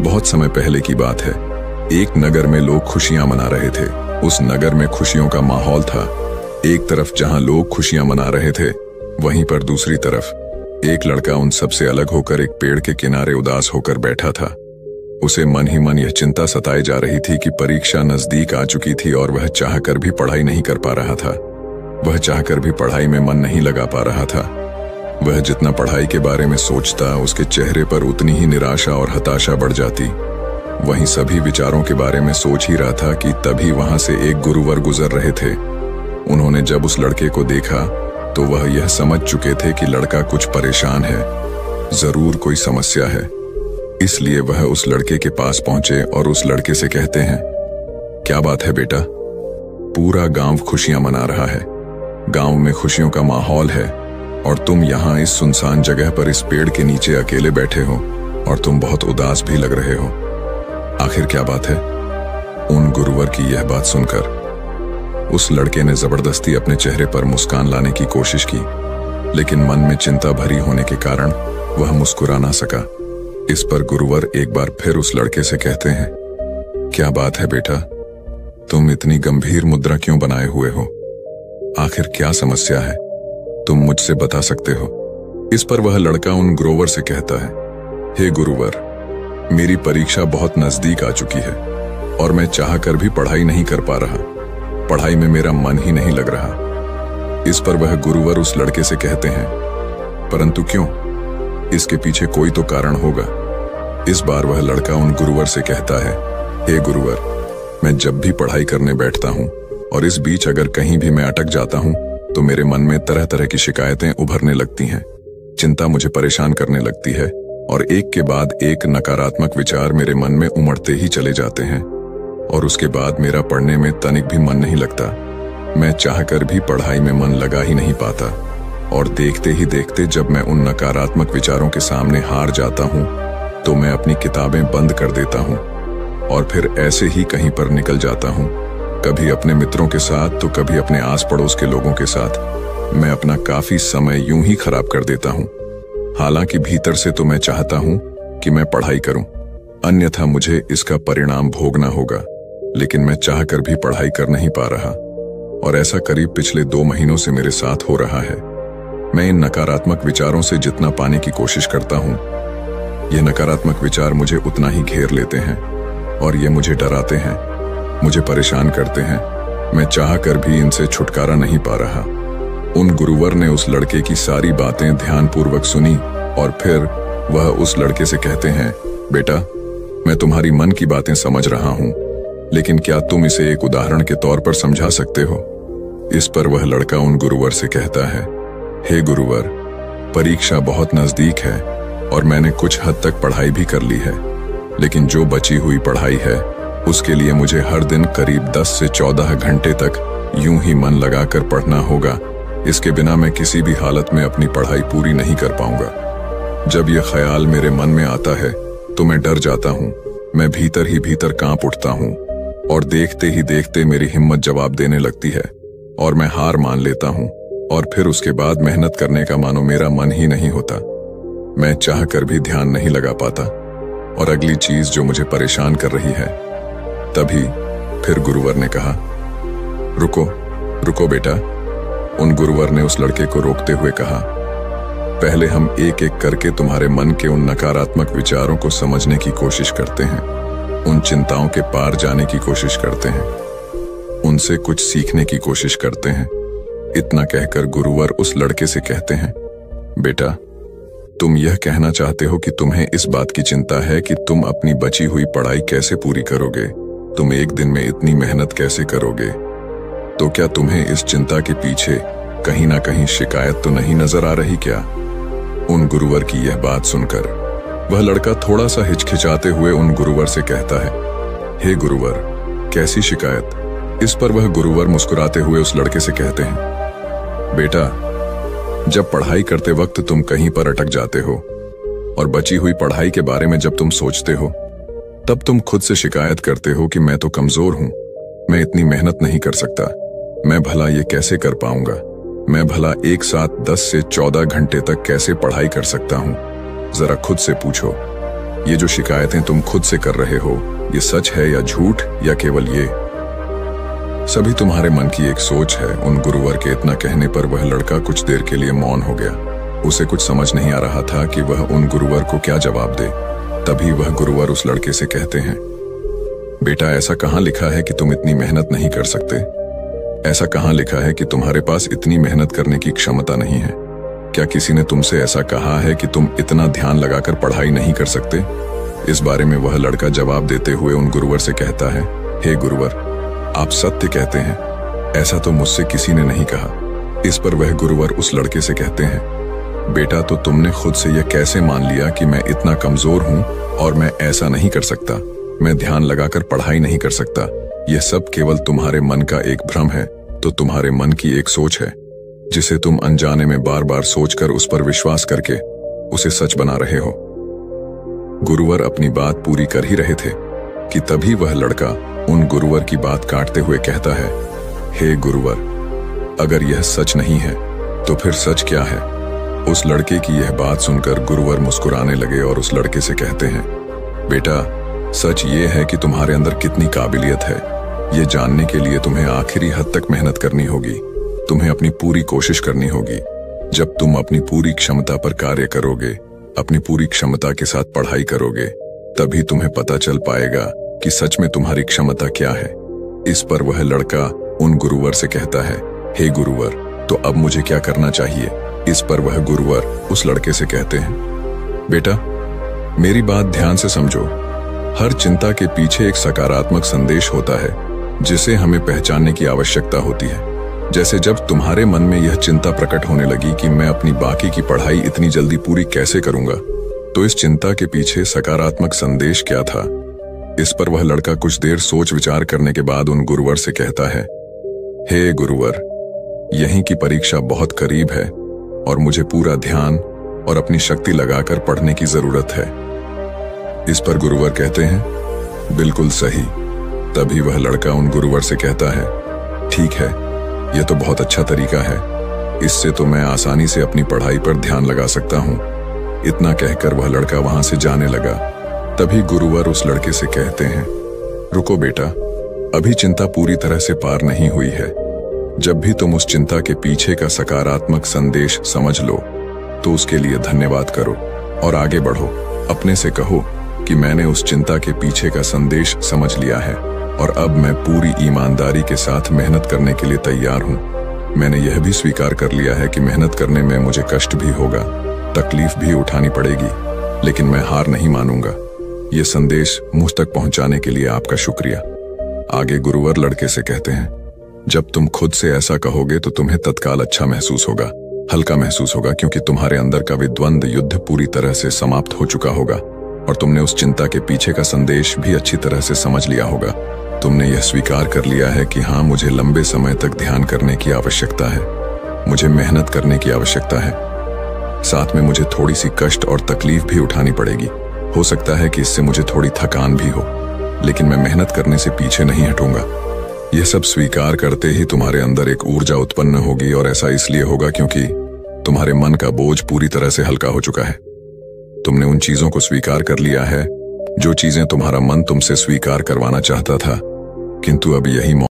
बहुत समय पहले की बात है। एक नगर में लोग खुशियां मना रहे थे। उस नगर में खुशियों का माहौल था। एक तरफ जहां लोग खुशियां मना रहे थे, वहीं पर दूसरी तरफ एक लड़का उन सबसे अलग होकर एक पेड़ के किनारे उदास होकर बैठा था। उसे मन ही मन यह चिंता सताई जा रही थी कि परीक्षा नजदीक आ चुकी थी और वह चाहकर भी पढ़ाई नहीं कर पा रहा था। वह चाहकर भी पढ़ाई में मन नहीं लगा पा रहा था। वह जितना पढ़ाई के बारे में सोचता, उसके चेहरे पर उतनी ही निराशा और हताशा बढ़ जाती। वहीं सभी विचारों के बारे में सोच ही रहा था कि तभी वहां से एक गुरुवर गुजर रहे थे। उन्होंने जब उस लड़के को देखा तो वह यह समझ चुके थे कि लड़का कुछ परेशान है, जरूर कोई समस्या है। इसलिए वह उस लड़के के पास पहुंचे और उस लड़के से कहते हैं, क्या बात है बेटा? पूरा गांव खुशियां मना रहा है, गांव में खुशियों का माहौल है और तुम यहाँ इस सुनसान जगह पर इस पेड़ के नीचे अकेले बैठे हो और तुम बहुत उदास भी लग रहे हो। आखिर क्या बात है? उन गुरुवर की यह बात सुनकर उस लड़के ने जबरदस्ती अपने चेहरे पर मुस्कान लाने की कोशिश की, लेकिन मन में चिंता भरी होने के कारण वह मुस्कुरा ना सका। इस पर गुरुवर एक बार फिर उस लड़के से कहते हैं, क्या बात है बेटा? तुम इतनी गंभीर मुद्रा क्यों बनाए हुए हो? आखिर क्या समस्या है? तुम मुझसे बता सकते हो? इस पर वह लड़का उन गुरुवर से कहता है, हे गुरुवर, मेरी परीक्षा बहुत नजदीक आ चुकी है और मैं चाहकर भी पढ़ाई नहीं कर पा रहा। पढ़ाई में मेरा मन ही नहीं लग रहा। इस पर वह गुरुवर उस लड़के से कहते हैं, परंतु क्यों? इसके पीछे कोई तो कारण होगा। इस बार वह लड़का उन गुरुवर से कहता है, हे गुरुवर, मैं जब भी पढ़ाई करने बैठता हूं और इस बीच अगर कहीं भी मैं अटक जाता हूं तो मेरे मन में तरह तरह की शिकायतें उभरने लगती हैं। चिंता मुझे परेशान करने लगती है और एक के बाद एक नकारात्मक विचार मेरे मन में उमड़ते ही चले जाते हैं और उसके बाद मेरा पढ़ने में तनिक भी मन नहीं लगता। मैं चाहकर भी पढ़ाई में मन लगा ही नहीं पाता और देखते ही देखते जब मैं उन नकारात्मक विचारों के सामने हार जाता हूं तो मैं अपनी किताबें बंद कर देता हूं और फिर ऐसे ही कहीं पर निकल जाता हूं, कभी अपने मित्रों के साथ तो कभी अपने आस पड़ोस के लोगों के साथ। मैं अपना काफी समय यूं ही खराब कर देता हूं। हालांकि भीतर से तो मैं चाहता हूं कि मैं पढ़ाई करूं, अन्यथा मुझे इसका परिणाम भोगना होगा, लेकिन मैं चाहकर भी पढ़ाई कर नहीं पा रहा और ऐसा करीब पिछले 2 महीनों से मेरे साथ हो रहा है। मैं इन नकारात्मक विचारों से जितना पाने की कोशिश करता हूं, ये नकारात्मक विचार मुझे उतना ही घेर लेते हैं और ये मुझे डराते हैं, मुझे परेशान करते हैं। मैं चाहकर भी इनसे छुटकारा नहीं पा रहा। उन गुरुवर ने उस लड़के की सारी बातें ध्यानपूर्वक सुनी और फिर वह उस लड़के से कहते हैं, बेटा, मैं तुम्हारी मन की बातें समझ रहा हूं, लेकिन क्या तुम इसे एक उदाहरण के तौर पर समझा सकते हो? इस पर वह लड़का उन गुरुवर से कहता है, हे गुरुवर, परीक्षा बहुत नजदीक है और मैंने कुछ हद तक पढ़ाई भी कर ली है, लेकिन जो बची हुई पढ़ाई है उसके लिए मुझे हर दिन करीब 10 से 14 घंटे तक यूं ही मन लगाकर पढ़ना होगा। इसके बिना मैं किसी भी हालत में अपनी पढ़ाई पूरी नहीं कर पाऊंगा। जब यह ख्याल मेरे मन में आता है तो मैं डर जाता हूं, मैं भीतर ही भीतर कांप उठता हूं और देखते ही देखते मेरी हिम्मत जवाब देने लगती है और मैं हार मान लेता हूं और फिर उसके बाद मेहनत करने का मानो मेरा मन ही नहीं होता। मैं चाहकर भी ध्यान नहीं लगा पाता। और अगली चीज जो मुझे परेशान कर रही है, तभी फिर गुरुवर ने कहा, रुको रुको बेटा। उन गुरुवर ने उस लड़के को रोकते हुए कहा, पहले हम एक एक करके तुम्हारे मन के उन नकारात्मक विचारों को समझने की कोशिश करते हैं, उन चिंताओं के पार जाने की कोशिश करते हैं, उनसे कुछ सीखने की कोशिश करते हैं। इतना कहकर गुरुवर उस लड़के से कहते हैं, बेटा, तुम यह कहना चाहते हो कि तुम्हें इस बात की चिंता है कि तुम अपनी बची हुई पढ़ाई कैसे पूरी करोगे, तुम एक दिन में इतनी मेहनत कैसे करोगे? तो क्या तुम्हें इस चिंता के पीछे कहीं ना कहीं शिकायत तो नहीं नजर आ रही क्या? उन गुरुवर की यह बात सुनकर वह लड़का थोड़ा सा हिचकिचाते हुए उन गुरुवर से कहता है, हे गुरुवर, कैसी शिकायत? इस पर वह गुरुवर मुस्कुराते हुए उस लड़के से कहते हैं, बेटा, जब पढ़ाई करते वक्त तुम कहीं पर अटक जाते हो और बची हुई पढ़ाई के बारे में जब तुम सोचते हो, तब तुम खुद से शिकायत करते हो कि मैं तो कमजोर हूं, मैं इतनी मेहनत नहीं कर सकता, मैं भला ये कैसे कर पाऊंगा, मैं भला एक साथ 10 से 14 घंटे तक कैसे पढ़ाई कर सकता हूं? जरा खुद से पूछो। ये जो शिकायतें तुम खुद से कर रहे हो, ये सच है या झूठ, या केवल ये सभी तुम्हारे मन की एक सोच है? उन गुरुवर के इतना कहने पर वह लड़का कुछ देर के लिए मौन हो गया। उसे कुछ समझ नहीं आ रहा था कि वह उन गुरुवर को क्या जवाब दे। तभी वह गुरुवर उस लड़के से कहते हैं, बेटा, ऐसा कहाँ लिखा है कि तुम इतनी मेहनत नहीं कर सकते? ऐसा कहाँ लिखा है कि तुम्हारे पास इतनी मेहनत करने की क्षमता नहीं है? क्या किसी ने तुमसे ऐसा कहा है कि तुम इतना ध्यान लगाकर पढ़ाई नहीं कर सकते? इस बारे में वह लड़का जवाब देते हुए उन गुरुवर से कहता है, हे गुरुवर, आप सत्य कहते हैं, ऐसा तो मुझसे किसी ने नहीं कहा। इस पर वह गुरुवर उस लड़के से कहते हैं, बेटा, तो तुमने खुद से यह कैसे मान लिया कि मैं इतना कमजोर हूं और मैं ऐसा नहीं कर सकता, मैं ध्यान लगाकर पढ़ाई नहीं कर सकता? यह सब केवल तुम्हारे मन का एक भ्रम है। तो तुम्हारे मन की एक सोच है जिसे तुम अनजाने में बार बार सोचकर उस पर विश्वास करके उसे सच बना रहे हो। गुरुवर अपनी बात पूरी कर ही रहे थे कि तभी वह लड़का उन गुरुवर की बात काटते हुए कहता है, हे गुरुवर, अगर यह सच नहीं है तो फिर सच क्या है? उस लड़के की यह बात सुनकर गुरुवर मुस्कुराने लगे और उस लड़के से कहते हैं, बेटा, सच ये है कि तुम्हारे अंदर कितनी काबिलियत है, ये जानने के लिए तुम्हें आखिरी हद तक मेहनत करनी होगी। तुम्हें अपनी पूरी कोशिश करनी होगी। जब तुम अपनी पूरी क्षमता पर कार्य करोगे, अपनी पूरी क्षमता के साथ पढ़ाई करोगे, तभी तुम्हें पता चल पाएगा कि सच में तुम्हारी क्षमता क्या है। इस पर वह लड़का उन गुरुवर से कहता है, हे गुरुवर, तो अब मुझे क्या करना चाहिए? इस पर वह गुरुवर उस लड़के से कहते हैं, बेटा, मेरी बात ध्यान से समझो। हर चिंता के पीछे एक सकारात्मक संदेश होता है जिसे हमें पहचानने की आवश्यकता होती है। जैसे जब तुम्हारे मन में यह चिंता प्रकट होने लगी कि मैं अपनी बाकी की पढ़ाई इतनी जल्दी पूरी कैसे करूंगा, तो इस चिंता के पीछे सकारात्मक संदेश क्या था? इस पर वह लड़का कुछ देर सोच विचार करने के बाद उन गुरुवर से कहता है, हे गुरुवर, यहीं की परीक्षा बहुत करीब है और मुझे पूरा ध्यान और अपनी शक्ति लगाकर पढ़ने की जरूरत है। इस पर गुरुवर कहते हैं, बिल्कुल सही। तभी वह लड़का उन गुरुवर से कहता है, ठीक है, यह तो बहुत अच्छा तरीका है, इससे तो मैं आसानी से अपनी पढ़ाई पर ध्यान लगा सकता हूं। इतना कहकर वह लड़का वहां से जाने लगा। तभी गुरुवर उस लड़के से कहते हैं, रुको बेटा, अभी चिंता पूरी तरह से पार नहीं हुई है। जब भी तुम उस चिंता के पीछे का सकारात्मक संदेश समझ लो तो उसके लिए धन्यवाद करो और आगे बढ़ो। अपने से कहो कि मैंने उस चिंता के पीछे का संदेश समझ लिया है और अब मैं पूरी ईमानदारी के साथ मेहनत करने के लिए तैयार हूं। मैंने यह भी स्वीकार कर लिया है कि मेहनत करने में मुझे कष्ट भी होगा, तकलीफ भी उठानी पड़ेगी, लेकिन मैं हार नहीं मानूंगा। यह संदेश मुझ तक पहुंचाने के लिए आपका शुक्रिया। आगे गुरुवर लड़के से कहते हैं, जब तुम खुद से ऐसा कहोगे तो तुम्हें तत्काल अच्छा महसूस होगा, हल्का महसूस होगा, क्योंकि तुम्हारे अंदर का विद्वंद युद्ध पूरी तरह से समाप्त हो चुका होगा और तुमने उस चिंता के पीछे का संदेश भी अच्छी तरह से समझ लिया होगा। तुमने यह स्वीकार कर लिया है कि हाँ, मुझे लंबे समय तक ध्यान करने की आवश्यकता है, मुझे मेहनत करने की आवश्यकता है, साथ में मुझे थोड़ी सी कष्ट और तकलीफ भी उठानी पड़ेगी। हो सकता है कि इससे मुझे थोड़ी थकान भी हो, लेकिन मैं मेहनत करने से पीछे नहीं हटूंगा। यह सब स्वीकार करते ही तुम्हारे अंदर एक ऊर्जा उत्पन्न होगी और ऐसा इसलिए होगा क्योंकि तुम्हारे मन का बोझ पूरी तरह से हल्का हो चुका है। तुमने उन चीजों को स्वीकार कर लिया है जो चीजें तुम्हारा मन तुमसे स्वीकार करवाना चाहता था, किंतु अब यही